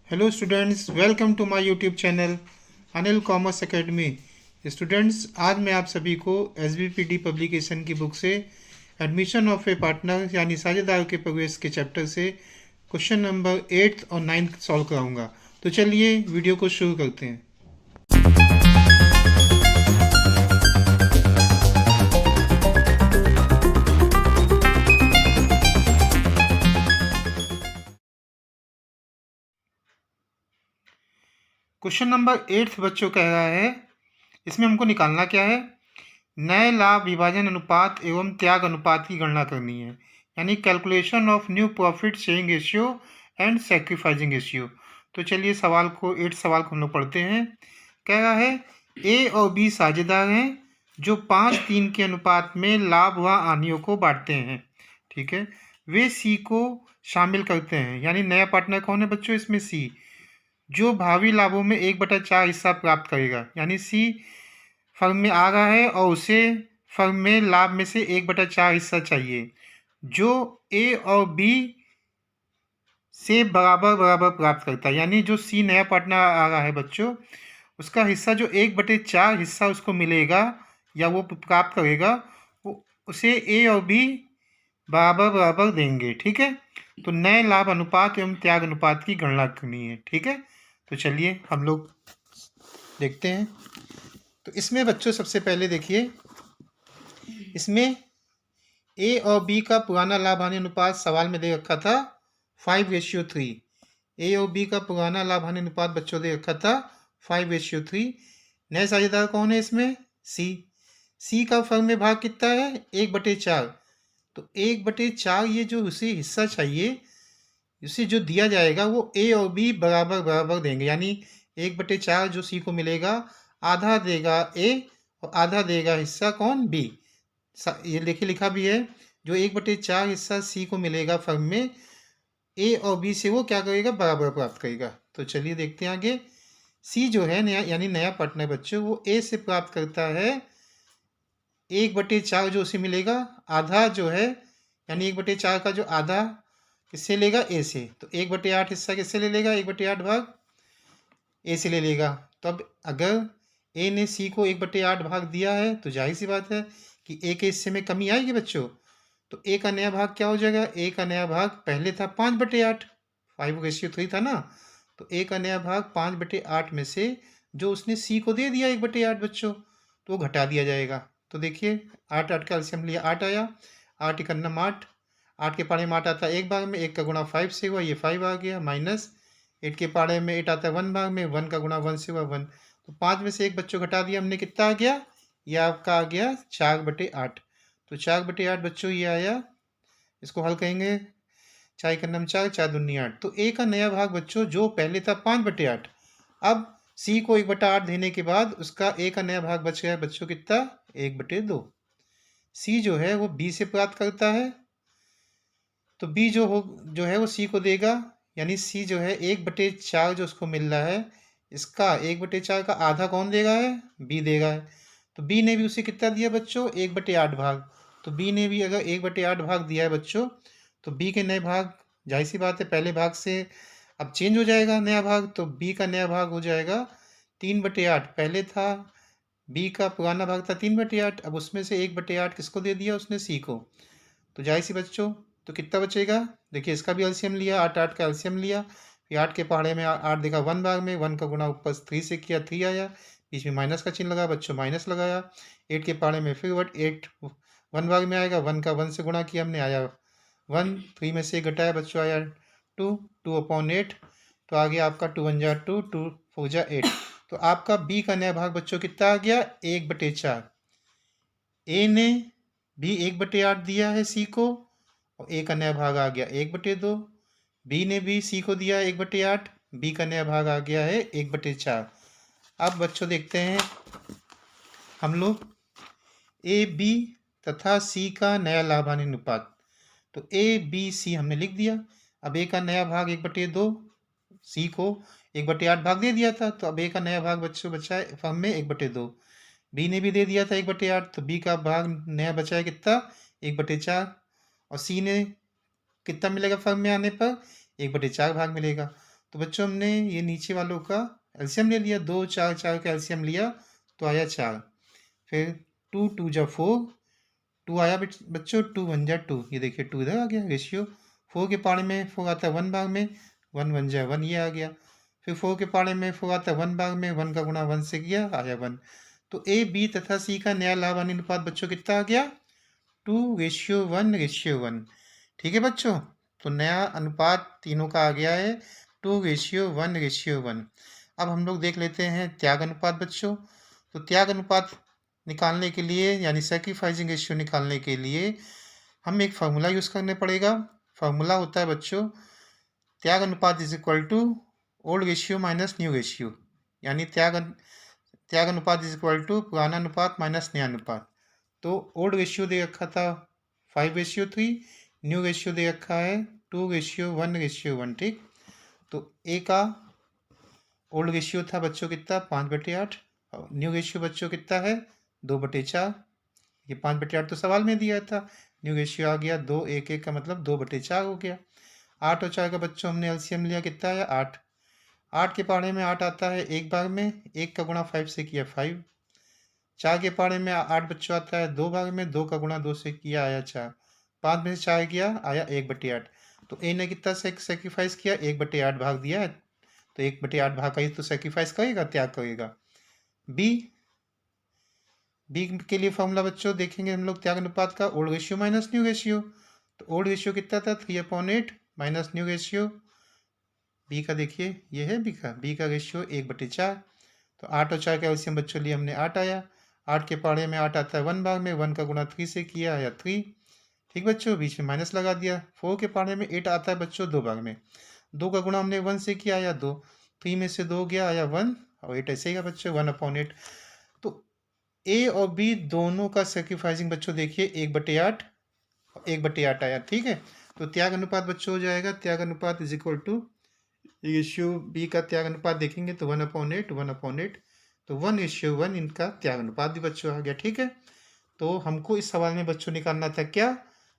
Hello students, welcome to my YouTube channel Anil commerce academy. Students, आज मैं आप सभी को एसबीपीडी पब्लिकेशन की बुक से एडमिशन ऑफ ए पार्टनर यानी साझेदार के प्रवेश के चैप्टर से क्वेश्चन नंबर 8 और 9 सॉल्व कराऊंगा। तो चलिए वीडियो को शुरू करते हैं। क्वेश्चन नंबर 8 बच्चों कह रहा है, इसमें हमको निकालना क्या है, नए लाभ विभाजन अनुपात एवं त्याग अनुपात की गणना करनी है, यानी calculation of new profit sharing ratio and sacrificing ratio. तो चलिए 8 सवाल को हम लोग पढ़ते हैं। कह रहा है ए और बी साझेदार हैं जो 5-3 के अनुपात में लाभ व हानियों को बांटते हैं। ठीक है, वे सी को शामिल करते हैं, यानी नया पार्टनर कौन है बच्चों, इसमें सी, जो भावी लाभों में 1/4 हिस्सा प्राप्त करेगा, यानी सी फर्म में आ रहा है और उसे फर्म में लाभ में से 1/4 हिस्सा चाहिए, जो ए और बी से बराबर बराबर प्राप्त करता है। यानी जो सी नया पार्टनर आ रहा है बच्चों, उसका हिस्सा जो 1/4 हिस्सा उसको मिलेगा या वो प्राप्त करेगा, वो उसे ए और बी बराबर बराबर देंगे। ठीक है, तो नए लाभ अनुपात एवं त्याग अनुपात की गणना करनी है। ठीक है, तो चलिए हम लोग देखते हैं। तो इसमें बच्चों सबसे पहले देखिए, इसमें ए और बी का पुराना लाभ हानि अनुपात सवाल में दे रखा था 5:3। ए और बी का पुराना लाभ हानि अनुपात बच्चों दे रखा था 5:3। नए साझेदार कौन है इसमें, सी। सी का फर्म में भाग कितना है, 1/4। तो 1/4 ये जो उसे हिस्सा चाहिए, उसे जो दिया जाएगा वो ए और बी बराबर बराबर देंगे, यानी 1/4 जो सी को मिलेगा, आधा देगा ए और आधा देगा हिस्सा कौन, बी। ये देखिए लिखा भी है, जो 1/4 हिस्सा सी को मिलेगा फर्म में, ए और बी से वो क्या करेगा, बराबर प्राप्त करेगा। तो चलिए देखते हैं आगे। सी जो है नया, यानी नया पार्टनर बच्चों, वो ए से प्राप्त करता है 1/4 जो उसे मिलेगा, आधा जो है, यानी 1/4 का जो आधा किससे लेगा, ए से। तो 1/8 हिस्सा किससे ले लेगा, 1/8 भाग ए से ले लेगा। तो अब अगर ए ने सी को 1/8 भाग दिया है, तो जाहिर सी बात है कि ए के हिस्से में कमी आएगी बच्चों। तो ए का नया भाग क्या हो जाएगा, ए का नया भाग पहले था 5/8, 5:3 था ना, तो ए का नया भाग 5/8 में से जो उसने सी को दे दिया 1/8 बच्चों, तो वो घटा दिया जाएगा। तो देखिए 8 का एलसीएम लिया, 8 आया, 8 × 9 8, 8 के पारे में 8 आता है 1 भाग में, 1 का गुणा 5 से हुआ, ये 5 आ गया, माइनस 8 के पारे में 8 आता है 1 भाग में, 1 का गुणा 1 से हुआ 1। तो 5 में से 1 बच्चों घटा दिया हमने, कितना आ गया, ये आपका आ गया 4/8। तो 4/8 बच्चों ये आया, इसको हल करेंगे, 4 × 9 4, 4 दूनी 8। तो ए का नया भाग बच्चों जो पहले था 5/8, अब सी को 1/8 देने के बाद उसका ए का नया भाग बच गया बच्चों कितना, 1/2। सी जो है वो बी से प्राप्त करता है, तो बी जो है वो सी को देगा, यानी सी जो है 1/4 जो उसको मिल रहा है, इसका 1/4 का आधा कौन देगा है, बी देगा है। तो बी ने भी उसे कितना दिया बच्चों, 1/8 भाग। तो बी ने भी अगर 1/8 भाग दिया है बच्चों, तो बी के नए भाग, जाहिर सी बात है पहले भाग से अब चेंज हो जाएगा नया भाग, तो बी का नया भाग हो जाएगा 3/8। पहले था बी का पुराना भाग था 3/8, अब उसमें से 1/8 किसको दे दिया उसने, सी को। तो जाहिर सी बच्चों, तो कितना बचेगा, देखिए इसका भी एलसीएम लिया, 8 का एलसीएम लिया, फिर 8 के पहाड़े में 8 देखा 1 भाग में, 1 का गुणा ऊपर 3 से किया, 3 आया, बीच में माइनस का चिन्ह लगा बच्चों, माइनस लगाया, 8 के पहाड़े में फिर 8 1 भाग में आएगा, 1 का 1 से गुणा किया हमने, आया 1, 3 में से घटाया बच्चों, आया 2/8। तो आ गया आपका 2 1 जा 2, 2 4 जा 8। तो आपका बी का नया भाग बच्चों कितना आ गया, 1/4। ए ने भी 1/8 दिया है सी को, और ए का नया भाग आ गया 1/2। बी ने भी सी को दिया 1/8, बी का नया भाग आ गया है 1/4। अब बच्चों देखते हैं हम लोग ए बी तथा सी का नया लाभ हानि अनुपात। तो ए बी सी हमने लिख दिया। अब ए का नया भाग 1/2, सी को 1/8 भाग दे दिया था, तो अब ए का नया भाग बच्चों बचा है फर्म में 1/2। बी ने भी दे दिया था 1/8, तो बी का भाग नया बचा है कितना, 1/4। और सी ने कितना मिलेगा फर्म में आने पर, 1/4 भाग मिलेगा। तो बच्चों हमने ये नीचे वालों का एलसीएम ले लिया, 2 4 4 का एलसीएम लिया तो आया 4। फिर 2 2 जा 4, 2 आया बच्चों, 2 1 जा 2, ये देखिए 2 इधर आ गया रेशियो। 4 के पारे में 4 आता है 1 भाग में, 1 1 जा 1, ये आ गया। फिर 4 के पारे में 4 आता है 1 भाग में, 1 का गुणा 1 से किया, आया 1। तो ए बी तथा सी का नया लाभानी अनुपात बच्चों कितना आ गया? 2:1:1। ठीक है बच्चों, तो नया अनुपात तीनों का आ गया है 2:1:1। अब हम लोग देख लेते हैं त्याग अनुपात बच्चों। तो त्याग अनुपात निकालने के लिए यानी सैक्रिफाइसिंग रेशियो निकालने के लिए हम एक फार्मूला यूज़ करने पड़ेगा। फार्मूला होता है बच्चों त्याग अनुपात is equal to old ratio minus new ratio, यानी त्याग अनुपात इज इक्वल टू पुराना अनुपात माइनस नया अनुपात। तो ओल्ड रेशियो दे रखा था 5:3, न्यू रेशियो दे रखा है 2:1:1। ठीक, तो ए का ओल्ड रेशियो था बच्चों कितना 5/8, और न्यू रेशियो बच्चों कितना है 2/4। ये 5/8 तो सवाल में दिया था, न्यू रेशियो आ गया 2 1 1 का मतलब 2/4 हो गया। 8 और 4 का बच्चों हमने एलसीएम लिया, कितना है 8। 8 के पारे में 8 आता है 1 भाग में, 1 का गुणा 5 से किया 5। 4 के पारे में 8 बच्चों आता है 2 भाग में, 2 का गुणा 2 से किया आया 4। 5 में से 4 किया आया 1/8। तो ए ने कितना सेक्रीफाइस किया 1/8 भाग दिया है, तो 1/8 भाग का ही तो सेक्रीफाइस करेगा, त्याग करेगा। बी के लिए फॉर्मूला बच्चों देखेंगे हम लोग त्याग अनुपात का, old ratio minus new ratio. तो ओल्ड रेशियो कितना था 3/8 माइनस न्यू रेशियो। बी का देखिए ये है बी का रेशियो 1/4। तो 8 और 4 का एलसीएम बच्चों लिए हमने 8 आया। 8 के पारे में 8 आता है 1 भाग में, 1 का गुणा 3 से किया आया 3। ठीक बच्चों, बीच में माइनस लगा दिया। 4 के पारे में 8 आता है बच्चों 2 भाग में, 2 का गुणा हमने 1 से किया आया 2। 3 में से 2 गया आया 1, और 8 ऐसे ही का बच्चों 1/8। तो ए और बी दोनों का सेक्रीफाइसिंग बच्चों देखिए 1/8 1/8 आया। ठीक है, तो त्याग अनुपात बच्चों हो जाएगा त्याग अनुपात is equal to ratio B का त्याग अनुपात देखेंगे तो 1/8 1/8, तो 1:1 इनका त्याग अनुपात भी बच्चों आ गया। ठीक है, तो हमको इस सवाल में बच्चों निकालना था क्या,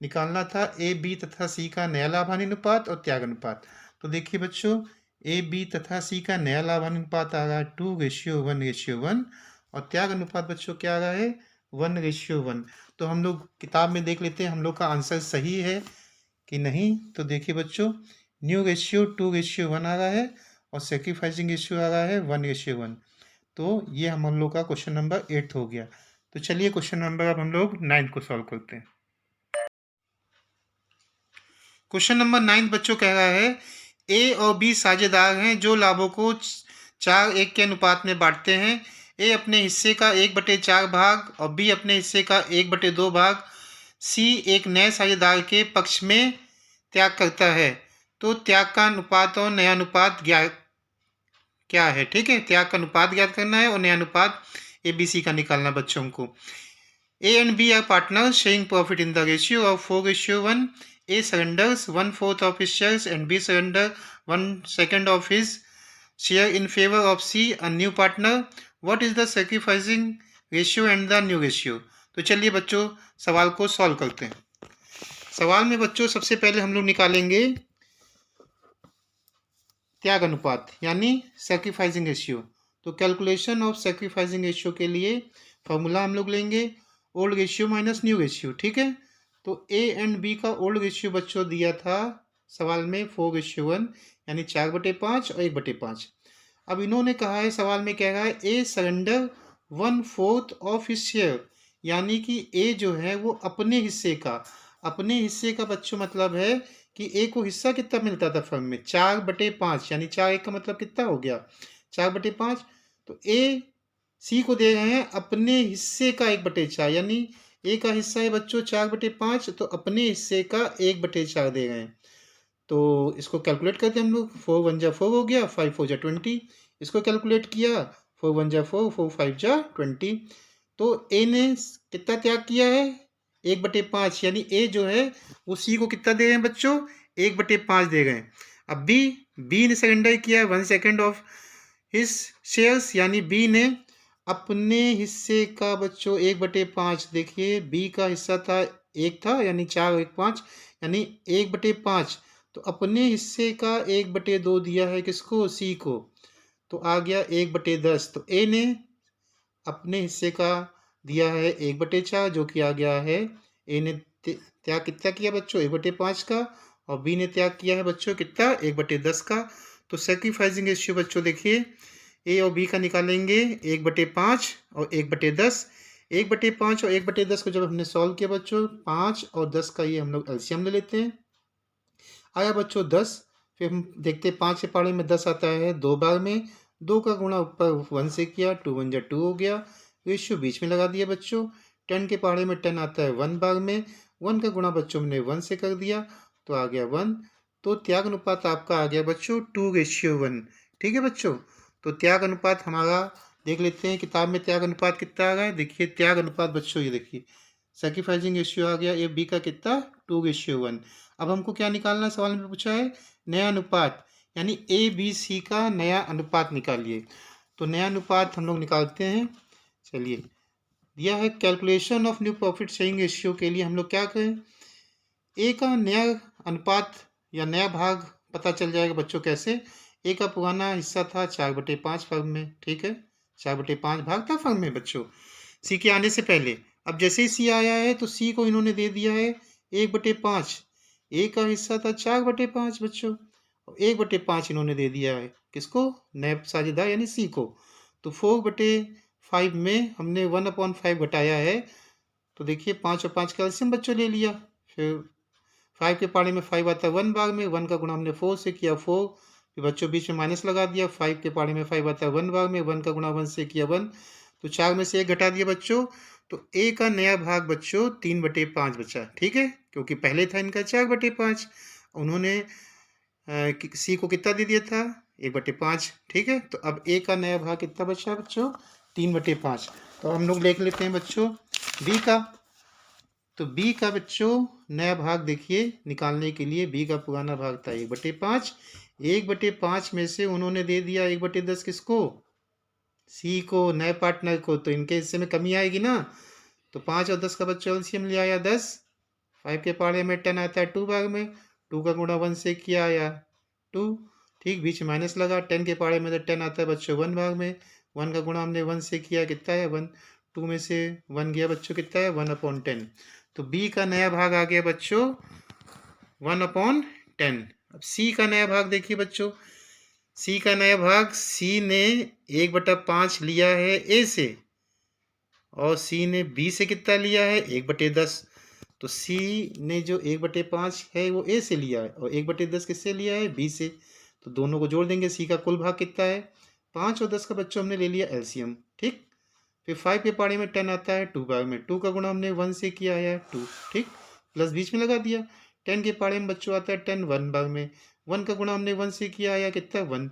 निकालना था ए बी तथा सी का नया लाभानी अनुपात और त्याग अनुपात। तो देखिए बच्चों ए बी तथा सी का नया लाभानी अनुपात आ रहा है 2:1:1, और त्याग अनुपात बच्चों क्या आ रहा है 1:1। तो हम लोग किताब में देख लेते हैं हम लोग का आंसर सही है कि नहीं। तो देखिए बच्चों न्यू रेशियो 2:1 आ रहा है और सेक्रीफाइसिंग रेशियो आ रहा है 1:1। तो ये हम लोग का क्वेश्चन नंबर 8 हो गया। तो चलिए क्वेश्चन नंबर अब हम लोग 9 को सॉल्व करते हैं। क्वेश्चन नंबर 9 बच्चों कह रहा है ए और बी साझेदार हैं जो लाभों को 4:1 के अनुपात में बांटते हैं। ए अपने हिस्से का 1/4 भाग और बी अपने हिस्से का 1/2 भाग सी एक नए साझेदार के पक्ष में त्याग करता है। तो त्याग का अनुपात और नया अनुपात क्या है। ठीक है, त्याग का अनुपात ज्ञात करना है और नया अनुपात ए बी सी का निकालना बच्चों को। A and B are partners sharing profit in the ratio of 4:1. A surrenders 1/4 of his shares and B surrenders 1/2 of his share in favor of C, a new partner. What is the sacrificing ratio and the new ratio? तो चलिए बच्चों सवाल को solve करते हैं। सवाल में बच्चों सबसे पहले हम लोग निकालेंगे त्याग अनुपात यानी सैक्रिफाइसिंग रेशियो। तो कैलकुलेशन ऑफ सैक्रिफाइसिंग रेशियो के लिए फॉर्मूला हम लोग लेंगे old ratio minus new ratio. ठीक है, तो ए एंड बी का ओल्ड रेशियो बच्चों दिया था सवाल में 4:1 यानी 4/5 और 1/5। अब इन्होंने कहा है सवाल में कह रहा है ए सरेंडर 1/4 ऑफ हिज शेयर, यानी कि ए जो है वो अपने हिस्से का बच्चों मतलब है कि ए को हिस्सा कितना मिलता था फर्म में 4/5, यानी 4:1 का मतलब कितना हो गया 4/5। तो ए सी को दे रहे हैं अपने हिस्से का 1/4, यानी ए का हिस्सा है बच्चों 4/5, तो अपने हिस्से का 1/4 दे रहे हैं। तो इसको कैलकुलेट करते हैं हम लोग, 4 1 जा 4 हो गया, 5 4 जा 20। इसको कैलकुलेट किया 4 1 जा 4, 4 5 जा 20। तो ए ने कितना त्याग किया है 1/5, यानी ए जो है वो सी को कितना दे रहे हैं बच्चों 1/5 दे रहे हैं। अब बी ने सरेंडर किया 1/2 ऑफ हिज शेयर्स, यानी बी ने अपने हिस्से का बच्चों 1/5, देखिए बी का हिस्सा था 1 था यानी 4 1 5, यानी 1/5, तो अपने हिस्से का 1/2 दिया है किसको, सी को, तो आ गया 1/10। तो ए ने अपने हिस्से का दिया है 1/4 जो कि आ गया है, ए ने त्याग कितना किया बच्चों, 1/5 का, और बी ने त्याग किया है बच्चों कितना, 1/10 का। तो सेक्रीफाइसिंग रेशियो बच्चों देखिए ए और बी का निकालेंगे 1/5 और 1/10। 1/5 और 1/10 को जब हमने सॉल्व किया बच्चों, 5 और 10 का ये हम लोग एलसीएम ले लेते हैं, आया बच्चों 10। फिर हम देखते हैं 5 के पहाड़े में 10 आता है 2 बार में, 2 का गुणा ऊपर 1 से किया, 2 1 जा 2 हो गया, रेशियो बीच में लगा दिया बच्चों। 10 के पहाड़े में 10 आता है 1 बार में, 1 का गुणा बच्चों हमने 1 से कर दिया, तो आ गया 1। तो त्याग अनुपात आपका आ गया बच्चों 2:1। ठीक है बच्चों, तो त्याग अनुपात हमारा देख लेते हैं किताब में त्याग अनुपात कितना आ रहा है। देखिए त्याग अनुपात बच्चों ये देखिए सेक्रीफाइसिंग रेशियो आ गया ए बी का कितना, 2:1। अब हमको क्या निकालना, सवाल में पूछा है नया अनुपात, यानी ए बी सी का नया अनुपात निकालिए। तो नया अनुपात हम लोग निकालते हैं। चलिए दिया है calculation of new profit sharing ratio के लिए हम लोग क्या करें, ए का नया अनुपात या नया भाग पता चल जाएगा बच्चों कैसे। ए का पुराना हिस्सा था 4/5 फर्म में, ठीक है, 4/5 भाग था फर्म में बच्चों सी के आने से पहले। अब जैसे ही सी आया है तो सी को इन्होंने दे दिया है 1/5, ए का हिस्सा था 4/5 बच्चों, और 1/5 इन्होंने दे दिया है किसको, नए साझेदार यानी सी को। तो 4/5 में हमने 1/5 घटाया है, तो देखिए 5 और 5 का एलसीएम बच्चों ले लिया। फिर 5 के पाड़े में 5 आता है 1 बार में, 1 का गुणा हमने 4 से किया 4, फिर बच्चों बीच में माइनस लगा दिया। 5 के पाड़े में 5 आता है 1 बार में, 1 का गुणा 1 से किया 1, तो 4 में से 1 घटा दिया बच्चों। तो ए का नया भाग बच्चों 3/5 बचा, ठीक है, क्योंकि पहले था इनका 4/5, उन्होंने सी को कितना दे दिया था 1/5, ठीक है। तो अब ए का नया भाग कितना बचा बच्चों, 3/5। तो हम लोग देख लेते हैं बच्चों बी का। तो बी का बच्चों नया भाग देखिए निकालने के लिए, बी का पुराना भाग था 1/5, 1/5 में से उन्होंने दे दिया 1/10 किसको, सी को, नए पार्टनर को, तो इनके हिस्से में कमी आएगी ना। तो 5 और 10 का बच्चा एलसीएम ले आया 10, 5 के पाड़े में 10 आता है 2 भाग में, 2 का गुणा 1 से किया आया 2, ठीक, बीच में माइनस लगा। 10 के पाड़े में तो 10 आता है बच्चों 1 भाग में, 1 का गुणा हमने 1 से किया कितना है 1, 2 में से 1 गया बच्चों कितना है 1/10। तो बी का नया भाग आ गया बच्चों 1/10। अब सी का नया भाग देखिए बच्चों, सी का नया भाग, सी ने 1/5 लिया है ए से, और सी ने बी से कितना लिया है 1/10। तो सी ने जो 1/5 है वो ए से लिया है, और 1/10 किससे लिया है, बी से। तो दोनों को जोड़ देंगे, सी का कुल भाग कितना है 5 और 10 का बच्चों हमने ले लिया एलसीएम, ठीक। फिर 5 के पाड़े में 10 आता है 2 भाग में, 2 का गुणा हमने 1 से किया है 2, ठीक, प्लस बीच में लगा दिया। 10 के पाड़े में बच्चों आता है 10 1 भाग में, 1 का गुणा हमने 1 से किया है कितना 1,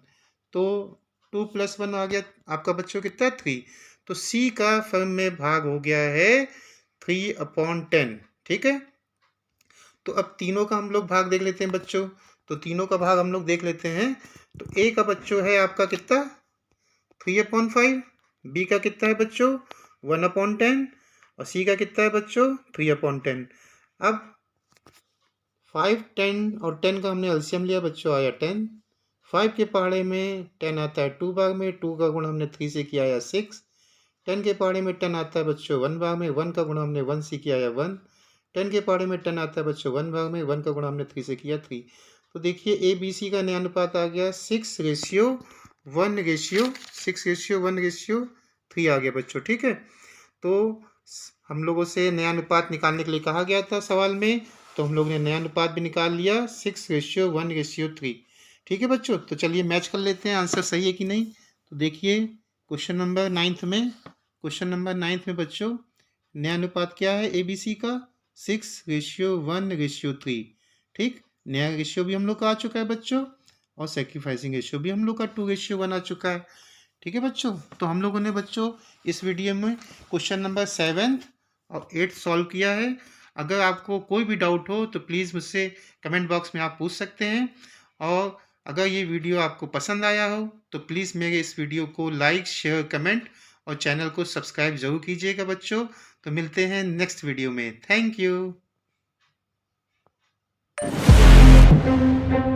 तो 2 + 1 आ गया आपका बच्चों कितना 3। तो सी का फर्म में भाग हो गया है 3/10, ठीक है। तो अब तीनों का हम लोग भाग देख लेते हैं बच्चों। तो तीनों का भाग हम लोग देख लेते हैं। तो ए का बच्चों है आपका कितना 3/5, बी का कितना है बच्चों 1/10, और सी का कितना है बच्चों 3/10। अब 5 10 और 10 का हमने एलसीएम लिया बच्चों, आया 10। 5 के पहाड़े में 10 आता है 2 भाग में, 2 का गुणा हमने 3 से किया आया 6। 10 के पहाड़े में 10 आता है बच्चों 1 भाग में, 1 का गुणा हमने 1 से किया आया 1। 10 के पहाड़े में 10 आता है बच्चों 1 भाग में, 1 का गुणा हमने 3 से किया 3। तो देखिए ए बी सी का नया अनुपात आ गया 6:1, 6:1:3 आ गया बच्चों, ठीक है। तो हम लोगों से नया अनुपात निकालने के लिए कहा गया था सवाल में, तो हम लोग ने नया अनुपात भी निकाल लिया 6:1:3, ठीक है बच्चों। तो चलिए मैच कर लेते हैं आंसर सही है कि नहीं। तो देखिए क्वेश्चन नंबर 9th में बच्चों नया अनुपात क्या है ए बी सी का 6:1:3, ठीक। नया रेशियो भी हम लोग का आ चुका है बच्चों, और सेक्रीफाइसिंग रेशियो भी हम लोग का 2:1 आ चुका है, ठीक है बच्चों। तो हम लोगों ने बच्चों इस वीडियो में क्वेश्चन नंबर 7 और 8 सॉल्व किया है। अगर आपको कोई भी डाउट हो तो प्लीज़ मुझसे कमेंट बॉक्स में आप पूछ सकते हैं, और अगर ये वीडियो आपको पसंद आया हो तो प्लीज़ मेरे इस वीडियो को लाइक शेयर कमेंट और चैनल को सब्सक्राइब ज़रूर कीजिएगा बच्चों। तो मिलते हैं नेक्स्ट वीडियो में, थैंक यू। है।